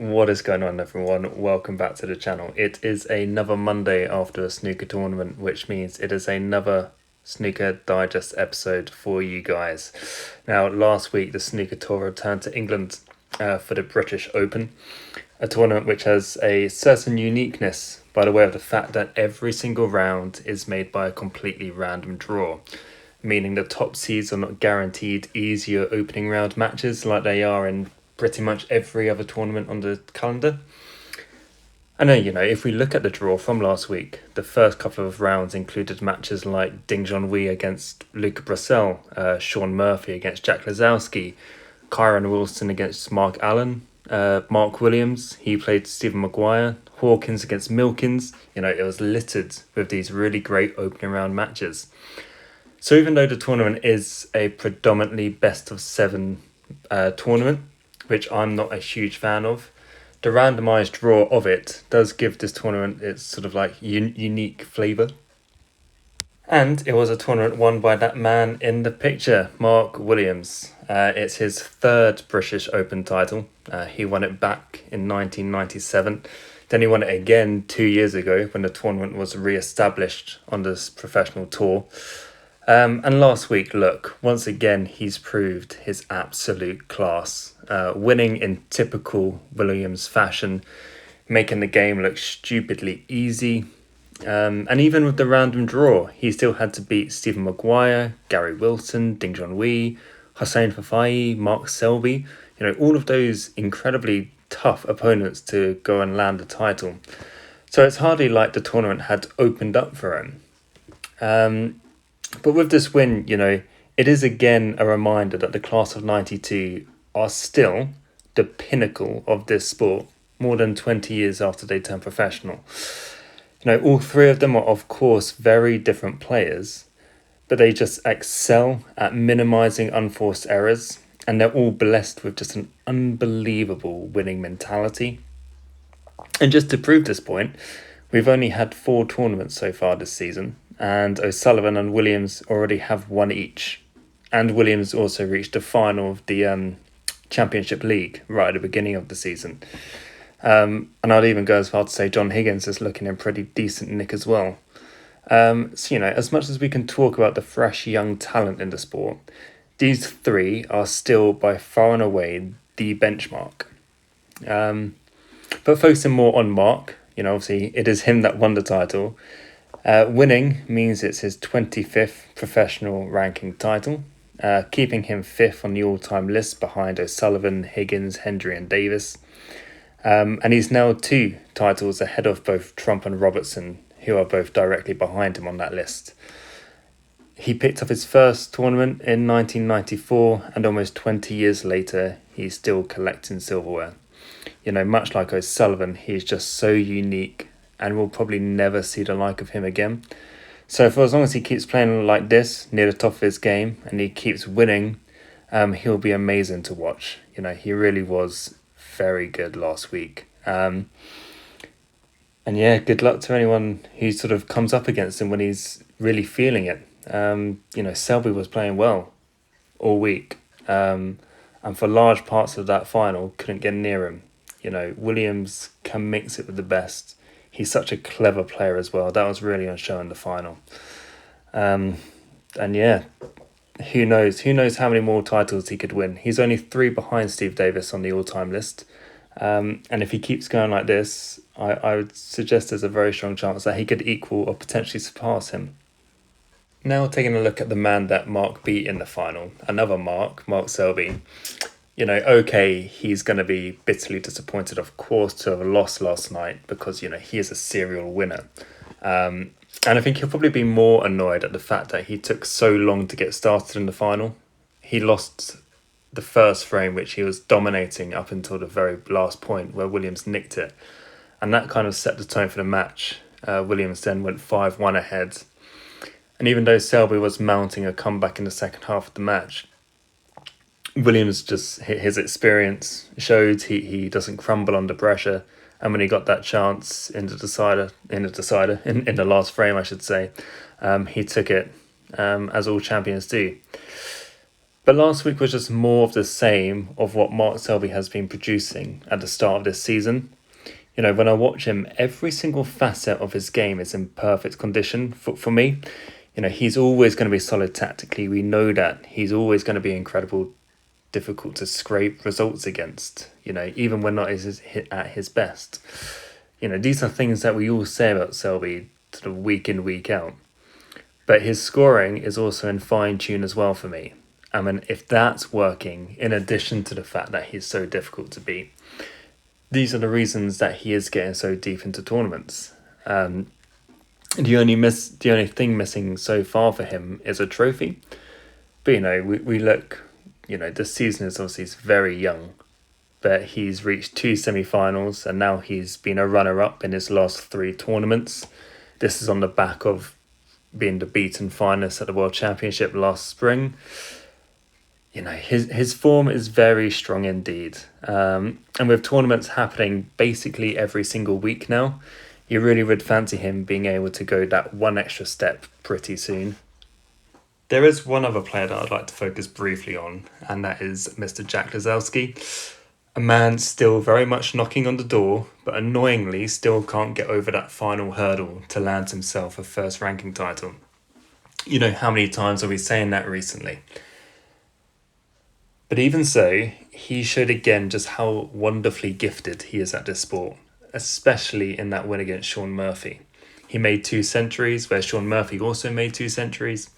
What is going on, everyone? Welcome back to the channel. It is another Monday after a snooker tournament, which means it is another Snooker Digest episode for you guys. Now, last week the Snooker Tour returned to England for the British Open, a tournament which has a certain uniqueness by the way of the fact that every single round is made by a completely random draw, meaning the top seeds are not guaranteed easier opening round matches like they are in pretty much every other tournament on the calendar. I know, if we look at the draw from last week, the first couple of rounds included matches like Ding Junhui against Luca Bressel, Sean Murphy against Jack Lazowski, Kyron Wilson against Mark Allen, Mark Williams, he played Stephen Maguire, Hawkins against Milkins. It was littered with these really great opening round matches. So even though the tournament is a predominantly best of seven tournament, which I'm not a huge fan of, the randomised draw of it does give this tournament its sort of like unique flavour. And it was a tournament won by that man in the picture, Mark Williams. It's his third British Open title. He won it back in 1997. Then he won it again 2 years ago when the tournament was re-established on this professional tour. And last week, look, once again, he's proved his absolute class, winning in typical Williams fashion, making the game look stupidly easy. And even with the random draw, he still had to beat Stephen Maguire, Gary Wilson, Ding Junhui, Hossein Fafai, Mark Selby, all of those incredibly tough opponents to go and land the title. So it's hardly like the tournament had opened up for him. But with this win, it is again a reminder that the class of 92 are still the pinnacle of this sport more than 20 years after they turn professional. All three of them are, of course, very different players, but they just excel at minimising unforced errors, and they're all blessed with just an unbelievable winning mentality. And just to prove this point, we've only had 4 tournaments so far this season, and O'Sullivan and Williams already have one each. And Williams also reached the final of the Championship League right at the beginning of the season. And I'd even go as far to say John Higgins is looking in pretty decent nick as well. So, as much as we can talk about the fresh young talent in the sport, these three are still by far and away the benchmark. But focusing more on Mark, obviously it is him that won the title. Winning means it's his 25th professional ranking title, keeping him 5th on the all-time list behind O'Sullivan, Higgins, Hendry and Davis. And he's now 2 titles ahead of both Trump and Robertson, who are both directly behind him on that list. He picked up his first tournament in 1994, and almost 20 years later, he's still collecting silverware. Much like O'Sullivan, he's just so unique, and we'll probably never see the like of him again. So for as long as he keeps playing like this, near the top of his game, and he keeps winning, he'll be amazing to watch. He really was very good last week. And yeah, good luck to anyone who sort of comes up against him when he's really feeling it. Selby was playing well all week. And for large parts of that final, couldn't get near him. Williams can mix it with the best. He's such a clever player as well. That was really on show in the final. And yeah, who knows? Who knows how many more titles he could win? He's only 3 behind Steve Davis on the all-time list. And if he keeps going like this, I would suggest there's a very strong chance that he could equal or potentially surpass him. Now taking a look at the man that Mark beat in the final, another Mark Selby. Okay, he's going to be bitterly disappointed, of course, to have lost last night because, he is a serial winner. And I think he'll probably be more annoyed at the fact that he took so long to get started in the final. He lost the first frame, which he was dominating up until the very last point where Williams nicked it. And that kind of set the tone for the match. Williams then went 5-1 ahead. And even though Selby was mounting a comeback in the second half of the match, Williams just, his experience showed he doesn't crumble under pressure. And when he got that chance in the last frame, I should say, he took it, as all champions do. But last week was just more of the same of what Mark Selby has been producing at the start of this season. You know, when I watch him, every single facet of his game is in perfect condition for me. You know, he's always going to be solid tactically. We know that. He's always going to be incredible, difficult to scrape results against, you know, even when not at his best. You know, these are things that we all say about Selby sort of week in, week out. But his scoring is also in fine tune as well for me. I mean, if that's working, in addition to the fact that he's so difficult to beat, these are the reasons that he is getting so deep into tournaments. The only thing missing so far for him is a trophy. But, you know, we look, you know, this season is obviously very young, but he's reached 2 semi-finals and now he's been a runner-up in his last 3 tournaments. This is on the back of being the beaten finalist at the World Championship last spring. You know, his form is very strong indeed. And with tournaments happening basically every single week now, you really would fancy him being able to go that one extra step pretty soon. There is one other player that I'd like to focus briefly on, and that is Mr. Jack Lisowski. A man still very much knocking on the door, but annoyingly still can't get over that final hurdle to land himself a first ranking title. You know, how many times are we saying that recently? But even so, he showed again just how wonderfully gifted he is at this sport, especially in that win against Shaun Murphy. He made 2 centuries, where Shaun Murphy also made 2 centuries,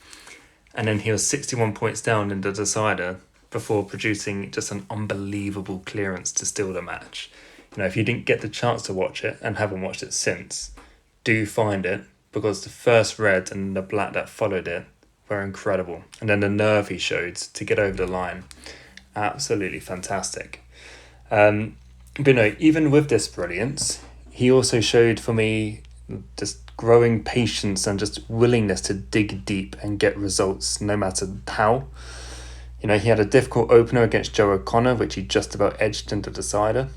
and then he was 61 points down in the decider before producing just an unbelievable clearance to steal the match. You know, if you didn't get the chance to watch it and haven't watched it since, do find it, because the first red and the black that followed it were incredible. And then the nerve he showed to get over the line, absolutely fantastic. But you know, even with this brilliance, he also showed for me just growing patience and just willingness to dig deep and get results no matter how. You know, he had a difficult opener against Joe O'Connor, which he just about edged into the decider.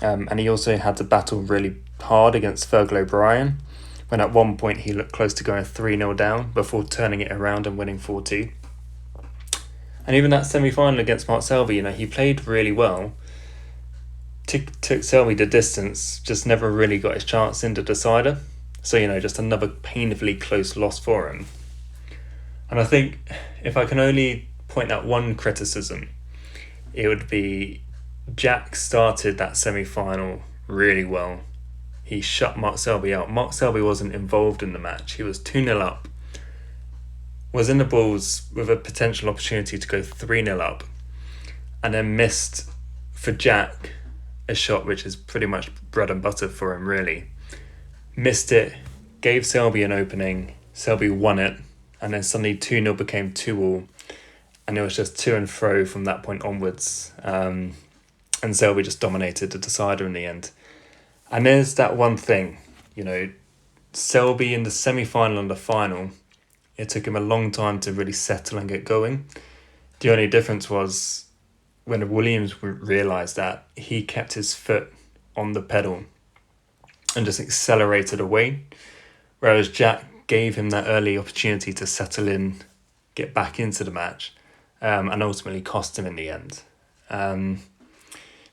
And he also had to battle really hard against Fergal O'Brien, when at one point he looked close to going 3-0 down before turning it around and winning 4-2. And even that semi-final against Mark Selby, you know, he played really well. Took Selby the distance, just never really got his chance in the decider. So, you know, just another painfully close loss for him. And I think if I can only point out one criticism, it would be Jack started that semi-final really well. He shut Mark Selby out. Mark Selby wasn't involved in the match. He was 2-0 up. Was in the balls with a potential opportunity to go 3-0 up, and then missed for Jack a shot which is pretty much bread and butter for him, really. Missed it, gave Selby an opening, Selby won it, and then suddenly 2-0 became 2-2, and it was just to and fro from that point onwards. And Selby just dominated the decider in the end. And there's that one thing, you know, Selby in the semi-final and the final, it took him a long time to really settle and get going. The only difference was when Williams realised that, he kept his foot on the pedal and just accelerated away, whereas Jack gave him that early opportunity to settle in, get back into the match, and ultimately cost him in the end.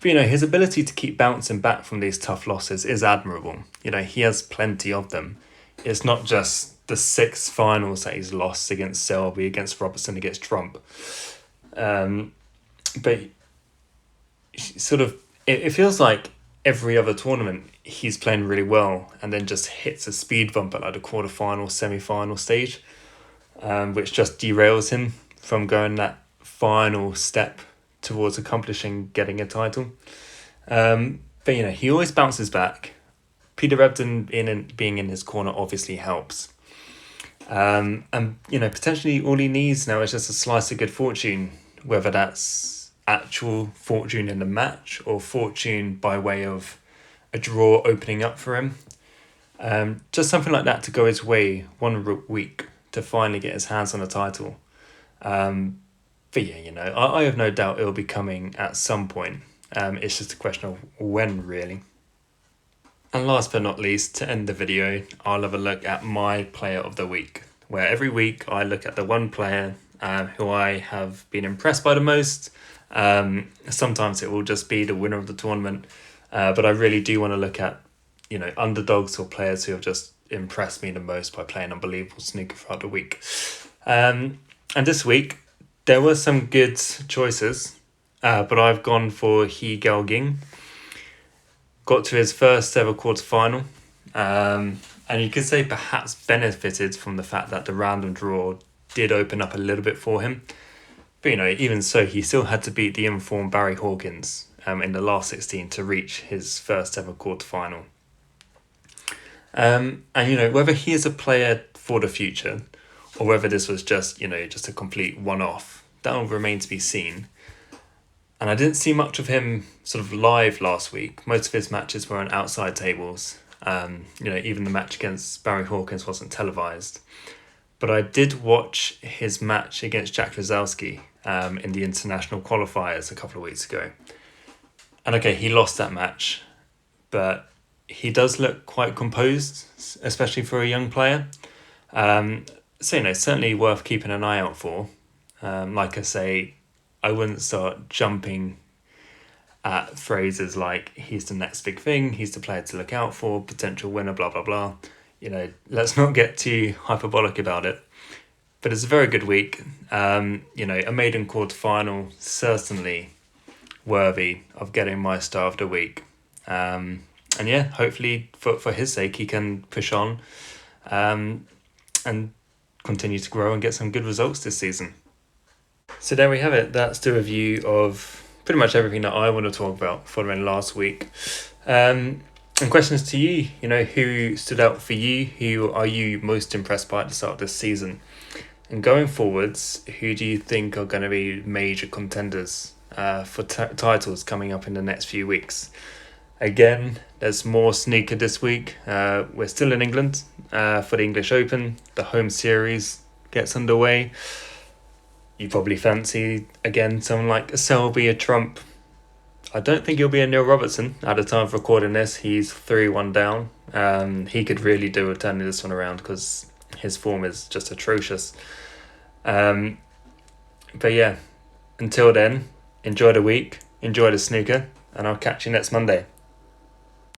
But, you know, his ability to keep bouncing back from these tough losses is admirable. You know, he has plenty of them. It's not just the 6 finals that he's lost against Selby, against Robertson, against Trump. But sort of, it feels like every other tournament he's playing really well and then just hits a speed bump at like the quarterfinal, semi-final stage, which just derails him from going that final step towards accomplishing getting a title. But, you know, he always bounces back. Peter Ebdon being in his corner obviously helps. And, you know, potentially all he needs now is just a slice of good fortune, whether that's actual fortune in the match or fortune by way of a draw opening up for him. Just something like that to go his way one week to finally get his hands on a title. But yeah, you know, I have no doubt it'll be coming at some point. It's just a question of when, really. And last but not least, to end the video, I'll have a look at my player of the week, where every week I look at the one player who I have been impressed by the most. Sometimes it will just be the winner of the tournament, but I really do want to look at, underdogs or players who have just impressed me the most by playing unbelievable snooker throughout the week. And this week, there were some good choices, but I've gone for He Galging. Got to his first ever quarterfinal, and you could say perhaps benefited from the fact that the random draw did open up a little bit for him. But even so, he still had to beat the informed Barry Hawkins in the last 16 to reach his first ever quarterfinal. And whether he is a player for the future, or whether this was just a complete one-off, that will remain to be seen. And I didn't see much of him sort of live last week. Most of his matches were on outside tables. Even the match against Barry Hawkins wasn't televised. But I did watch his match against Jack Lazowski in the international qualifiers a couple of weeks ago. And okay, he lost that match, but he does look quite composed, especially for a young player. So, certainly worth keeping an eye out for. Like I say, I wouldn't start jumping at phrases like he's the next big thing, he's the player to look out for, potential winner, blah, blah, blah. Let's not get too hyperbolic about it. But it's a very good week. A maiden quarterfinal, certainly worthy of getting my star of the week. Hopefully for his sake, he can push on and continue to grow and get some good results this season. So there we have it. That's the review of pretty much everything that I want to talk about following last week. And questions to you, who stood out for you? Who are you most impressed by at the start of this season? And going forwards, who do you think are going to be major contenders for titles coming up in the next few weeks? Again, there's more snooker this week. We're still in England for the English Open. The home series gets underway. You probably fancy, again, someone like a Selby, a Trump. I don't think he'll be a Neil Robertson at the time of recording this. He's 3-1 down. He could really do with turning this one around because his form is just atrocious. But yeah, until then, enjoy the week, enjoy the snooker, and I'll catch you next Monday.